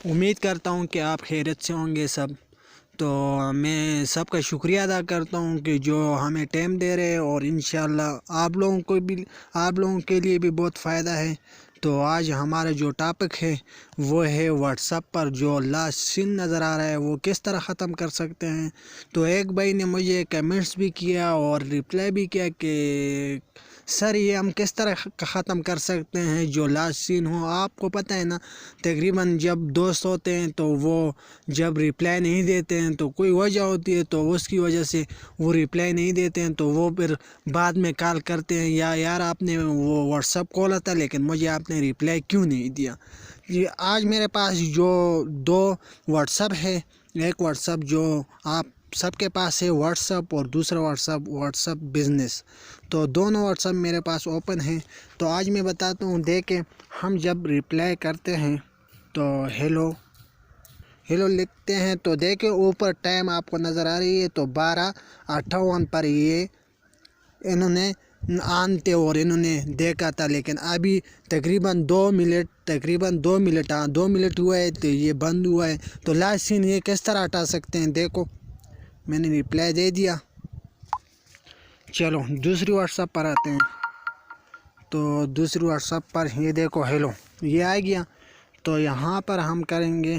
امید کرتا ہوں کہ آپ خیریت سے ہوں گے سب۔ تو میں سب کا شکریہ ادا کرتا ہوں کہ جو ہمیں ٹائم دے رہے ہیں، اور انشاءاللہ آپ لوگوں کے لیے بھی بہت فائدہ ہے۔ تو آج ہمارا جو ٹاپک ہے وہ ہے واٹس ایپ پر جو لاسٹ سین نظر آ رہا ہے وہ کس طرح ختم کر سکتے ہیں۔ تو ایک بھائی نے مجھے کمنٹس بھی کیا اور رپلائی بھی کیا کہ سر یہ ہم کس طرح ختم کر سکتے ہیں جو لاسٹ سین ہو۔ آپ کو پتہ ہے نا، تقریباً جب دوست ہوتے ہیں تو وہ جب رپلائی نہیں دیتے ہیں تو کوئی وجہ ہوتی ہے، تو اس کی وجہ سے وہ رپلائی نہیں دیتے ہیں، تو وہ پھر بعد میں کال کرتے ہیں یا یار آپ نے وہ واٹس ایپ کھولا تھا لیکن مجھے آپ نے رپلائی کیوں نہیں دیا۔ یہ آج میرے پاس جو دو واٹس ایپ ہے، ایک واٹس ایپ جو آپ سب کے پاس ہے واٹس ایپ، اور دوسرا واٹس ایپ بزنس، تو دونوں واٹس ایپ میرے پاس اوپن ہیں۔ تو آج میں بتاتا ہوں، دیکھیں ہم جب رپلائی کرتے ہیں تو ہیلو لکھتے ہیں، تو دیکھیں اوپر ٹائم آپ کو نظر آ رہی ہے، تو 12:58 پر یہ انہوں نے آنتے اور انہوں نے دیکھا تھا، لیکن ابھی تقریباً 2 منٹ ہوا ہے تو یہ بند ہوا ہے۔ تو لاسٹ سین یہ کس طرح ہٹا سکتے ہیں؟ دیکھو میں نے رپلائی دے دیا۔ چلو دوسری واٹس ایپ پر آتے ہیں، تو دوسری واٹس ایپ پر یہ دیکھو ہیلو یہ آ گیا۔ تو یہاں پر ہم کریں گے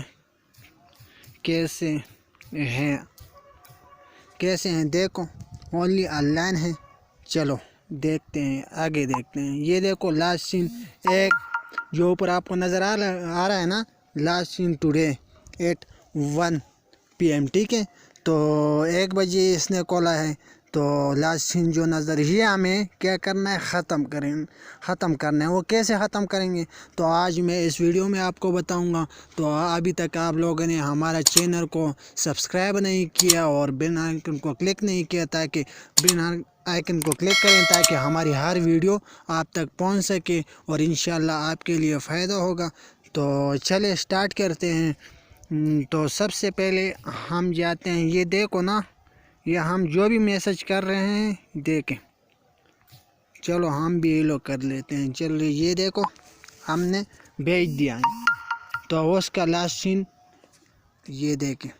کیسے ہیں دیکھو اونلی آن لائن ہے۔ چلو دیکھتے ہیں، آگے دیکھتے ہیں۔ یہ دیکھو لاسٹ سین ایک جو اوپر آپ کو نظر آ رہا ہے نا، لاسٹ سین ٹوڈے 8:01 PM، ٹھیک ہے۔ تو 1 بجے اس نے کھولا ہے، تو لاسٹ سین جو نظر یہ ہمیں کیا کرنا ہے، ختم کرنا ہے۔ وہ کیسے ختم کریں گے تو آج میں اس ویڈیو میں آپ کو بتاؤں گا۔ تو ابھی تک آپ لوگوں نے ہمارا چینل کو سبسکرائب نہیں کیا اور بیل آئکن کو کلک نہیں کیا، تاکہ بیل آئکن کو کلک کریں تاکہ ہماری ہر ویڈیو آپ تک پہنچ سکے اور انشاءاللہ آپ کے لیے فائدہ ہوگا۔ تو چلے سٹارٹ کرتے ہیں۔ تو سب سے پہلے ہم جاتے ہیں، یہ دیکھو نا، یہ ہم جو بھی میسج کر رہے ہیں دیکھیں، چلو ہم بھی یہ لوگ کر لیتے ہیں۔ چلو یہ دیکھو ہم نے بھیج دیا ہے، تو اس کا لاسٹ سین یہ دیکھیں۔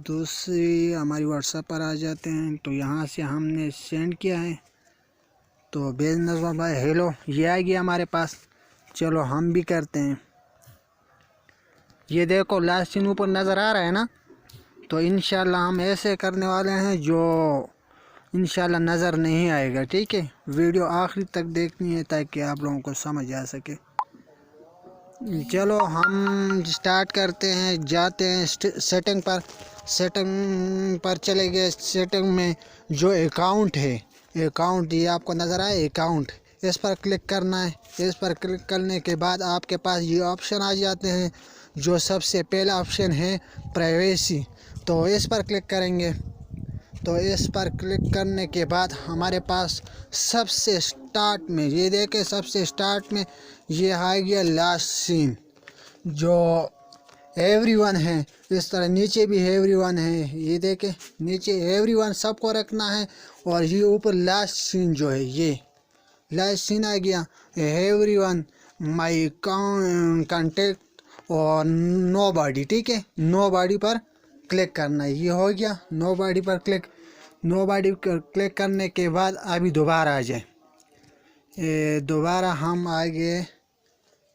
دوسری ہماری واٹس ایپ پر آ جاتے ہیں، تو یہاں سے ہم نے سینڈ کیا ہے، تو بزنس بھائی ہیلو یہ آ گیا ہمارے پاس۔ چلو ہم بھی کرتے ہیں، یہ دیکھو لاسٹ سین اوپر نظر آ رہا ہے نا۔ تو انشاءاللہ ہم ایسے کرنے والے ہیں جو انشاءاللہ نظر نہیں آئے گا، ٹھیک ہے۔ ویڈیو آخری تک دیکھنی ہے تاکہ آپ لوگوں کو سمجھ آ سکے۔ چلو ہم سٹارٹ کرتے ہیں، جاتے ہیں سیٹنگ پر چلے گئے۔ سیٹنگ میں جو اکاؤنٹ ہے، اکاؤنٹ یہ آپ کو نظر آئے، اکاؤنٹ اس پر کلک کرنا ہے۔ اس پر کلک کرنے کے بعد آپ کے پاس یہ آپشن آ جاتے ہیں، جو سب سے پہلا آپشن ہے پرائیویسی، تو اس پر کلک کریں گے۔ تو اس پر کلک کرنے کے بعد ہمارے پاس سب سے سٹارٹ میں یہ دیکھیں، سب سے سٹارٹ میں یہ آ گیا لاسٹ سین جو ایوری ون ہے۔ اس طرح نیچے بھی ایوری ون ہے، یہ دیکھیں نیچے ایوری ون سب کو رکھنا ہے، اور یہ اوپر لاسٹ سین جو ہے یہ لاسٹ سین آ گیا، ایوری ون مائی کانٹیکٹ اور نو باڈی، ٹھیک ہے۔ نو باڈی پر کلک کرنا ہے، یہ ہو گیا نو باڈی پر کلک کرنے کے بعد ابھی دوبارہ آ جائے، دوبارہ ہم آگے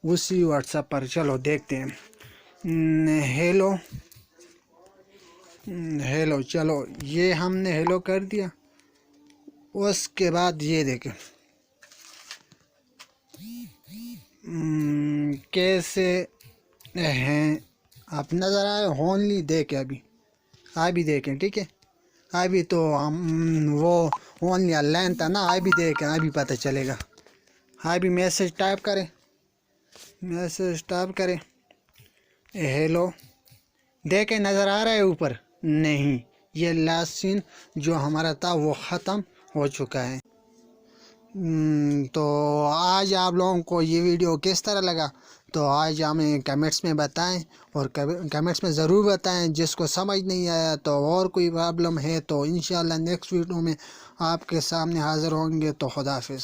اسی واٹس ایپ پر۔ چلو دیکھتے ہیں، ہیلو چلو یہ ہم نے ہیلو کر دیا۔ اس کے بعد یہ دیکھیں کیسے ہیں آپ نظر آئے اونلی دیکھیں، ابھی دیکھیں، ٹھیک ہے۔ ابھی تو ہم وہ اونلی آن لائن تھا نا، ابھی دیکھیں، ابھی پتہ چلے گا۔ ابھی میسج ٹائپ کریں ہیلو، دیکھیں نظر آ رہا ہے اوپر؟ نہیں، یہ لاسٹ سین جو ہمارا تھا وہ ختم ہو چکا ہے۔ تو آج آپ لوگوں کو یہ ویڈیو کس طرح لگا تو آج ہمیں کمنٹس میں بتائیں، اور کمنٹس میں ضرور بتائیں۔ جس کو سمجھ نہیں آیا تو اور کوئی پرابلم ہے تو انشاءاللہ نیکسٹ ویڈیو میں آپ کے سامنے حاضر ہوں گے۔ تو خدا حافظ۔